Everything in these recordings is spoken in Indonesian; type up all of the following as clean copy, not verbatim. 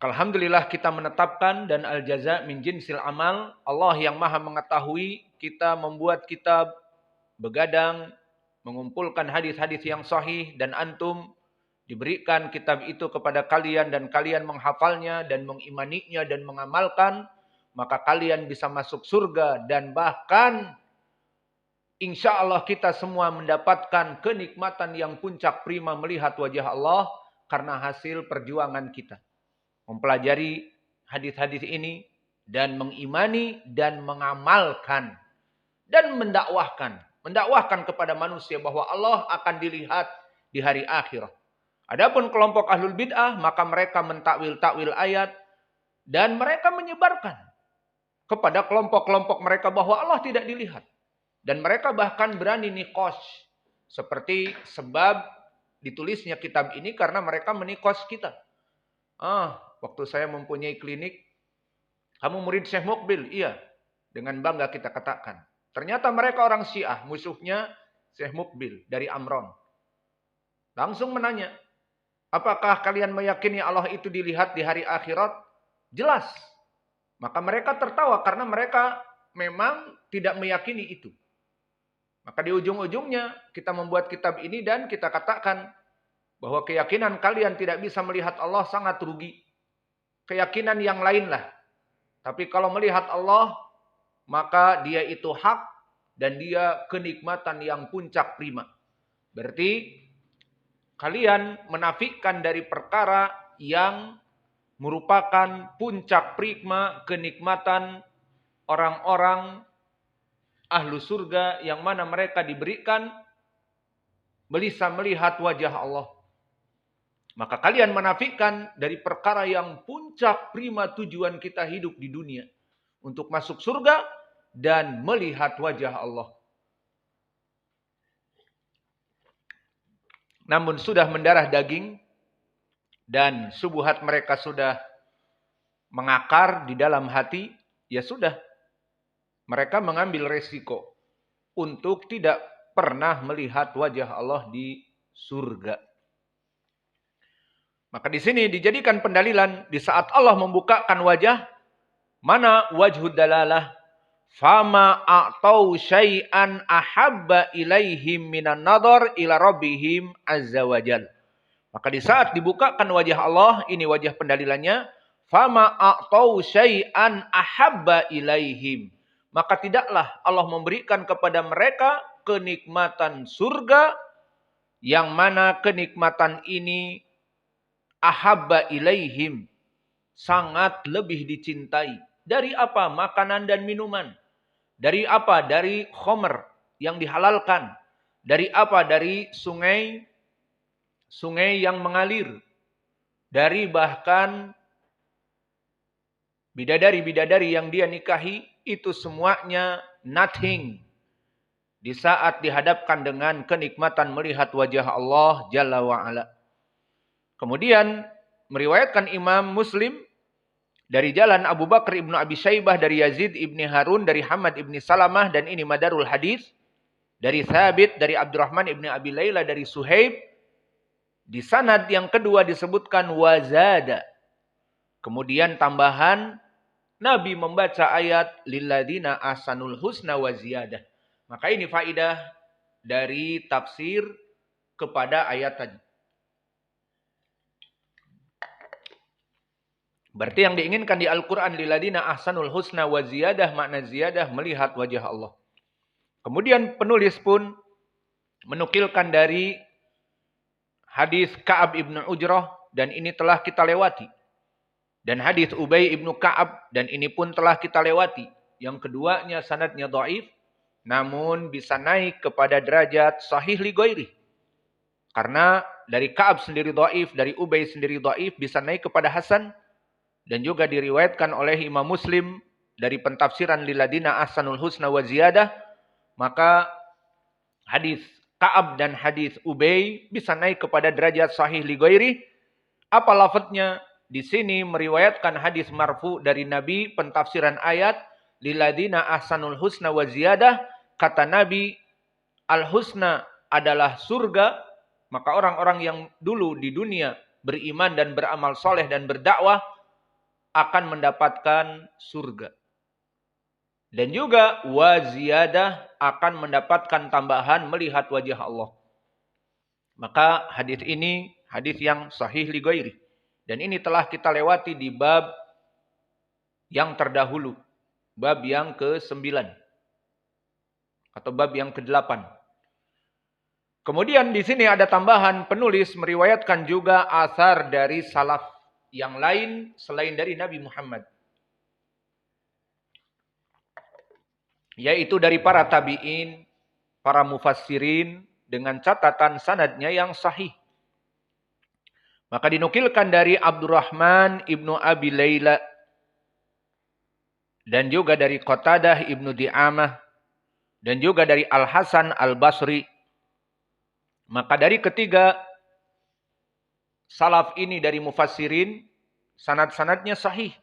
Alhamdulillah kita menetapkan dan al-jaza min jinsil amal. Allah yang maha mengetahui, kita membuat kitab, begadang, mengumpulkan hadis-hadis yang sahih, dan antum diberikan kitab itu kepada kalian dan kalian menghafalnya dan mengimaninya dan mengamalkan, maka kalian bisa masuk surga dan bahkan insya Allah kita semua mendapatkan kenikmatan yang puncak prima melihat wajah Allah karena hasil perjuangan kita. Mempelajari hadis-hadis ini dan mengimani dan mengamalkan dan mendakwahkan. Mendakwahkan kepada manusia bahwa Allah akan dilihat di hari akhirat. Adapun kelompok ahlul bid'ah, maka mereka mentakwil-takwil ayat dan mereka menyebarkan kepada kelompok-kelompok mereka bahwa Allah tidak dilihat. Dan mereka bahkan berani nikos. Seperti sebab ditulisnya kitab ini karena mereka menikos kita. Waktu saya mempunyai klinik, kamu murid Syekh Mukbil? Iya. Dengan bangga kita katakan. Ternyata mereka orang Syiah, musuhnya Syekh Mukbil dari Amron. Langsung menanya, apakah kalian meyakini Allah itu dilihat di hari akhirat? Jelas. Maka mereka tertawa karena mereka memang tidak meyakini itu. Maka di ujung-ujungnya kita membuat kitab ini dan kita katakan bahwa keyakinan kalian tidak bisa melihat Allah sangat rugi. Keyakinan yang lainlah. Tapi kalau melihat Allah, maka dia itu hak dan dia kenikmatan yang puncak prima. Berarti kalian menafikan dari perkara yang merupakan puncak prima kenikmatan orang-orang ahlu surga yang mana mereka diberikan bisa melihat wajah Allah. Maka kalian menafikan dari perkara yang puncak prima tujuan kita hidup di dunia. Untuk masuk surga dan melihat wajah Allah. Namun sudah mendarah daging dan subuhat mereka sudah mengakar di dalam hati, ya sudah. Mereka mengambil resiko untuk tidak pernah melihat wajah Allah di surga. Maka di sini dijadikan pendalilan di saat Allah membukakan wajah, mana wajhud dalalah, fama a'tau syai'an ahabba ilaihim minan nadhar ila rabbihim azza wajal. Maka di saat dibukakan wajah Allah, ini wajah pendalilannya, fama a'tau syai'an ahabba ilaihim. Maka tidaklah Allah memberikan kepada mereka kenikmatan surga, yang mana kenikmatan ini ahabba ilaihim, sangat lebih dicintai. Dari apa? Makanan dan minuman. Dari apa? Dari khomer yang dihalalkan. Dari apa? Dari sungai yang mengalir. Dari bahkan bidadari-bidadari yang dia nikahi, itu semuanya nothing. Di saat dihadapkan dengan kenikmatan melihat wajah Allah Jalla wa'ala. Kemudian meriwayatkan Imam Muslim dari jalan Abu Bakar ibnu Abi Syaibah, dari Yazid ibni Harun, dari Hamad ibni Salamah, dan ini madarul hadis. Dari Thabit, dari Abdurrahman ibni Abi Layla, dari Suhaib. Di sanad yang kedua disebutkan wazada. Kemudian tambahan, Nabi membaca ayat lilladina ahsanul husna wa ziyadah. Maka ini faidah dari tafsir kepada ayat tadi. Berarti yang diinginkan di Al-Quran lilladina ahsanul husna wa ziyadah, makna ziyadah melihat wajah Allah. Kemudian penulis pun menukilkan dari hadis Ka'ab ibnu Ujrah, dan ini telah kita lewati. Dan hadis Ubay ibnu Ka'ab, dan ini pun telah kita lewati. Yang keduanya sanadnya dhaif, namun bisa naik kepada derajat sahih li ghairi. Karena dari Ka'ab sendiri dhaif, dari Ubay sendiri dhaif, bisa naik kepada hasan. Dan juga diriwayatkan oleh Imam Muslim dari pentafsiran lilladina ahsanul husna wa ziyadah. Maka hadis Ka'ab dan hadis Ubay bisa naik kepada derajat sahih li ghairi. Apa lafadznya? Di sini meriwayatkan hadis marfu dari Nabi, pentafsiran ayat lilladina ahsanul husna wa ziyadah. Kata Nabi, al-husna adalah surga. Maka orang-orang yang dulu di dunia beriman dan beramal soleh dan berdakwah, akan mendapatkan surga. Dan juga waziyadah akan mendapatkan tambahan melihat wajah Allah. Maka hadis ini hadis yang sahih li ghairi. Dan ini telah kita lewati di bab yang terdahulu. Bab yang ke-9. Atau bab yang ke-8. Kemudian di sini ada tambahan, penulis meriwayatkan juga asar dari salaf yang lain selain dari Nabi Muhammad. Yaitu dari para tabi'in, para mufassirin dengan catatan sanadnya yang sahih. Maka dinukilkan dari Abdurrahman ibnu Abi Layla dan juga dari Qatadah ibnu Di'amah dan juga dari Al-Hasan Al-Basri. Maka dari ketiga salaf ini dari mufassirin, sanad-sanadnya sahih.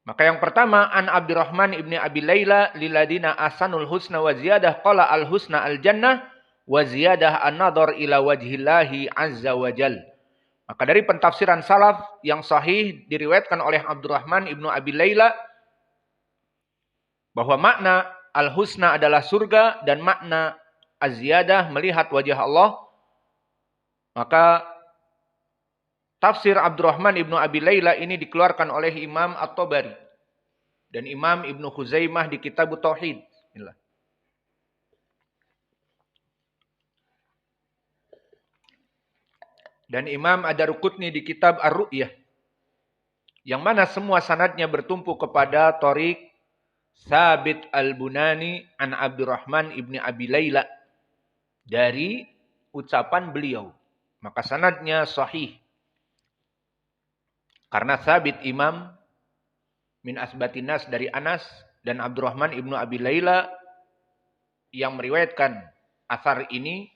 Maka yang pertama, an Abdurrahman ibni Abi Layla liladina asanul husna wa ziyadah qala al husna al jannah wa ziyadah an-nadhar ila wajhillahi azza wa jal. Maka dari pentafsiran salaf yang sahih diriwayatkan oleh Abdurrahman ibnu Abi Layla bahwa makna al husna adalah surga dan makna az-ziyadah melihat wajah Allah. Maka tafsir Abdurrahman ibnu Abi Layla ini dikeluarkan oleh Imam At-Tabari dan Imam Ibnu Khuzaimah di Kitab Tauhid. Dan Imam Ad-Darqutni di Kitab Ar-Ru'yah. Yang mana semua sanadnya bertumpu kepada Thariq Sabit Al-Bunani an Abdurrahman ibni Abi Layla dari ucapan beliau. Maka sanadnya sahih. Karena Sabit Imam min asbatinas dari Anas dan Abdurrahman ibnu Abi Layla yang meriwayatkan asar ini.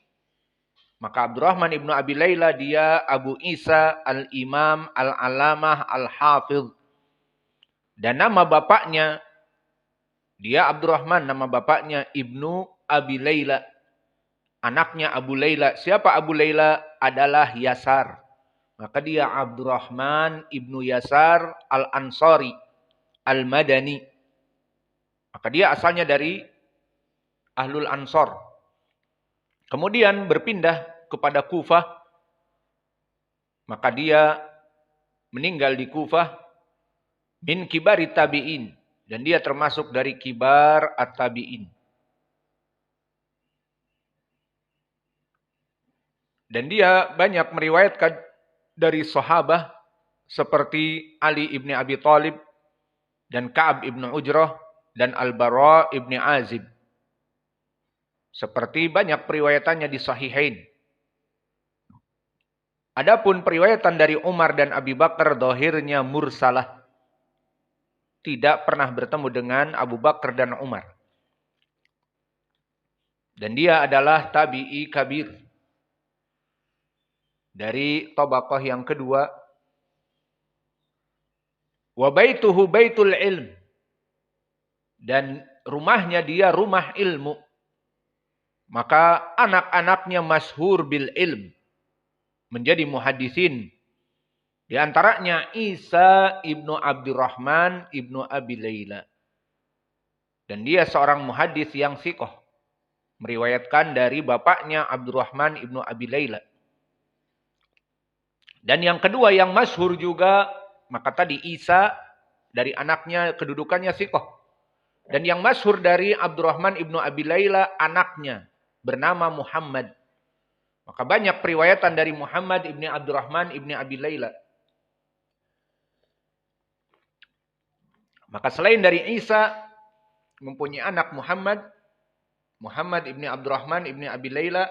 Maka Abdurrahman ibnu Abi Layla dia Abu Isa al-Imam al-Alamah al-Hafidh. Dan nama bapaknya dia Abdurrahman, nama bapaknya Ibnu Abi Layla. Anaknya Abu Layla. Siapa Abu Layla? Adalah Yasar. Maka dia Abdurrahman ibnu Yasar al-Ansari al-Madani. Maka dia asalnya dari Ahlul Ansor. Kemudian berpindah kepada Kufah. Maka dia meninggal di Kufah. Min kibari tabi'in. Dan dia termasuk dari kibar at-tabi'in. Dan dia banyak meriwayatkan dari sahabat seperti Ali ibni Abi Thalib dan Ka'ab ibnu Ujrah dan Al-Bara ibni Azib. Seperti banyak periwayatannya di Sahihain. Adapun periwayatan dari Umar dan Abi Bakar dohirnya mursalah. Tidak pernah bertemu dengan Abu Bakar dan Umar. Dan dia adalah tabi'i kabir. Dari tabaqah yang kedua. Wa baituhu baitul ilm. Dan rumahnya dia rumah ilmu. Maka anak-anaknya masyhur bil ilm. Menjadi muhadithin. Di antaranya Isa ibnu Abdurrahman ibnu Abi Layla. Dan dia seorang muhadis yang siqah. Meriwayatkan dari bapaknya Abdurrahman ibnu Abi Layla. Dan yang kedua yang masyhur juga, maka tadi Isa dari anaknya kedudukannya siqah. Dan yang masyhur dari Abdurrahman ibnu Abi Layla anaknya bernama Muhammad. Maka banyak periwayatan dari Muhammad ibni Abdurrahman ibni Abi Layla. Maka selain dari Isa mempunyai anak Muhammad ibni Abdurrahman ibni Abi Layla.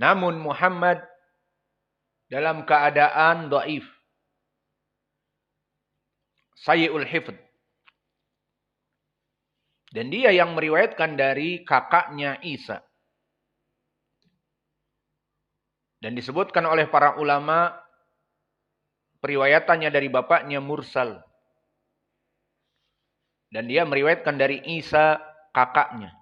Namun Muhammad dalam keadaan dhaif. Sayyi'ul hifdz. Dan dia yang meriwayatkan dari kakaknya Isa. Dan disebutkan oleh para ulama periwayatannya dari bapaknya mursal. Dan dia meriwayatkan dari Isa kakaknya.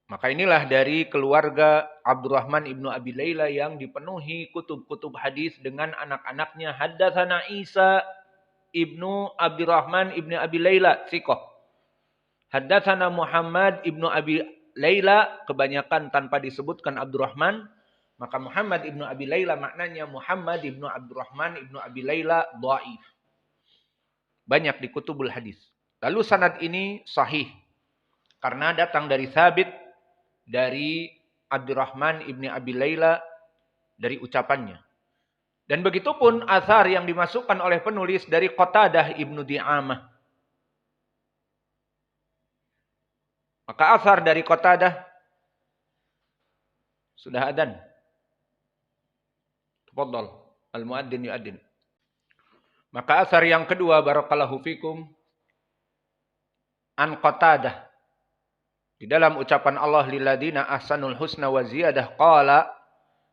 Maka inilah dari keluarga Abdurrahman ibnu Abi Layla yang dipenuhi kutub-kutub hadis dengan anak-anaknya. Haddatsana Isa ibnu Abdurrahman ibnu Abi Layla, thiqah. Haddatsana Muhammad ibnu Abi Layla, kebanyakan tanpa disebutkan Abdurrahman. Maka Muhammad ibnu Abi Layla maknanya Muhammad ibnu Abdurrahman ibnu Abi Layla dhaif. Banyak di kutubul hadis. Lalu sanad ini sahih. Karena datang dari Thabit, dari Abdurrahman ibni Abi Layla, dari ucapannya. Dan begitu pun athar yang dimasukkan oleh penulis dari Qatadah ibnu Di'amah. Maka athar dari Qatadah sudah adzan. Tafadhal, al-muadzin yu'adzin. Maka athar yang kedua, barakallahu fikum, an Qatadah. Di dalam ucapan Allah lilladina ahsanul husna wa ziyadah qala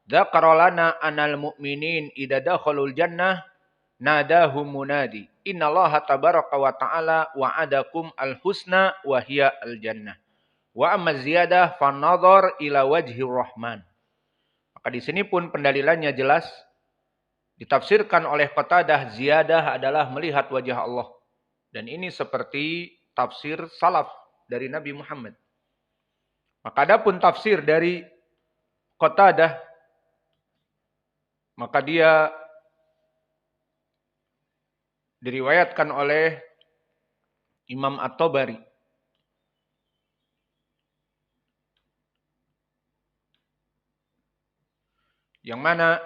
dzakara lana anal mu'minin idza dakhalul jannah nadahum munadi innallaha tabaraka wa ta'ala wa'adakum al husna wa hiya al jannah wa amma ziyadah fan nadhar ila wajhir rahman. Maka di sini pun pendalilannya jelas, ditafsirkan oleh Qatadah, ziyadah adalah melihat wajah Allah. Dan ini seperti tafsir salaf dari Nabi Muhammad. Maka adapun tafsir dari Qatadah, maka dia diriwayatkan oleh Imam At-Tabari. Yang mana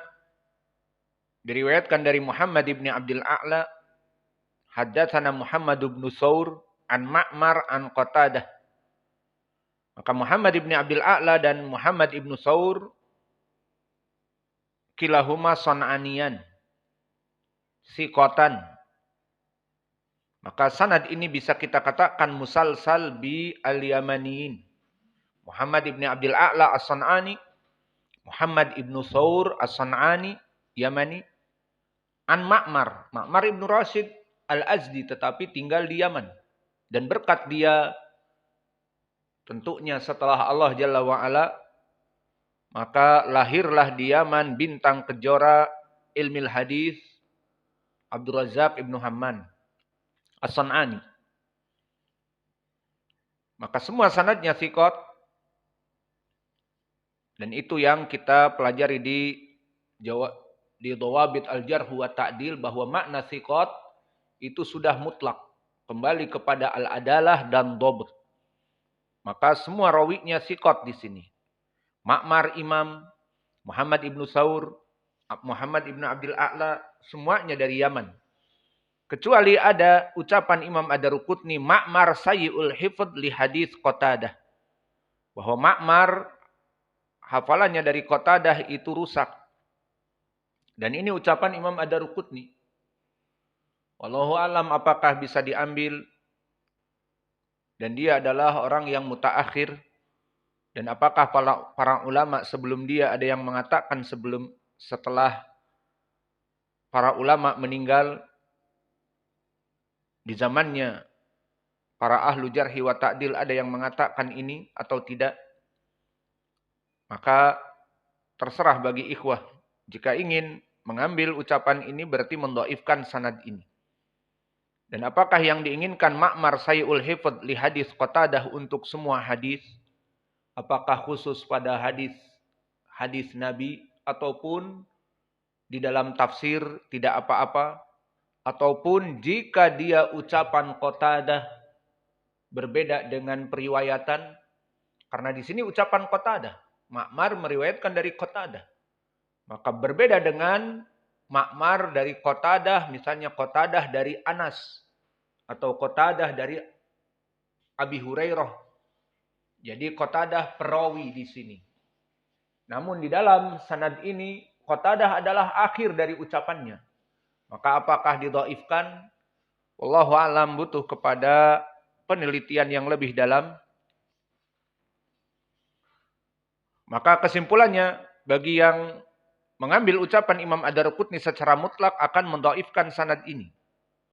diriwayatkan dari Muhammad ibn Abdul A'la, haddatsana Muhammad ibn Thawr an Ma'mar an Qatadah. Maka Muhammad ibn Abdul A'la dan Muhammad ibn Thawr kilahuma san'aniyan, siqatan. Maka sanad ini bisa kita katakan musalsal bi al-Yamaniyin. Muhammad ibn Abdul A'la as-San'ani, Muhammad ibn Thawr as-San'ani, Yamani, an Ma'mar, Ma'mar ibn Rashid al-Azdi, tetapi tinggal di Yaman. Dan berkat dia, tentunya setelah Allah Jalla wa'ala, maka lahirlah di Yaman bintang kejora ilmil hadis Abdul Razzaq ibn Hamman as-San'ani. Maka semua sanadnya thiqat. Dan itu yang kita pelajari di Dhawabit al-Jarh wa Ta'dil, bahwa makna thiqat itu sudah mutlak, kembali kepada al-adalah dan dhabt. Maka semua rawinya thiqat di sini. Ma'mar Imam, Muhammad ibn Thawr, Muhammad ibn Abdul A'la, semuanya dari Yaman. Kecuali ada ucapan Imam Ad-Daruqutni, Ma'mar sayyi'ul hifdz li hadis Qatadah. Bahwa Ma'mar hafalannya dari Qatadah itu rusak. Dan ini ucapan Imam Ad-Daruqutni. Wallahu alam apakah bisa diambil. Dan dia adalah orang yang mutaakhir. Dan apakah para ulama sebelum dia ada yang mengatakan setelah para ulama meninggal di zamannya, para ahlu jarhi wa ta'dil ada yang mengatakan ini atau tidak? Maka terserah bagi ikhwah. Jika ingin mengambil ucapan ini berarti mendhaifkan sanad ini. Dan apakah yang diinginkan Ma'mar sayyi'ul hifdz li hadis Qatadah untuk semua hadis? Apakah khusus pada hadis Nabi ataupun di dalam tafsir tidak apa-apa? Ataupun jika dia ucapan Qatadah berbeda dengan periwayatan, karena di sini ucapan Qatadah, Ma'mar meriwayatkan dari Qatadah. Maka berbeda dengan Ma'mar dari Qatadah, misalnya Qatadah dari Anas atau Qatadah dari Abi Hurairah. Jadi Qatadah perawi di sini. Namun di dalam sanad ini Qatadah adalah akhir dari ucapannya. Maka apakah didhaifkan? Wallahu a'lam, butuh kepada penelitian yang lebih dalam. Maka kesimpulannya, bagi yang mengambil ucapan Imam Ad-Daruqutni secara mutlak akan mendhaifkan sanad ini.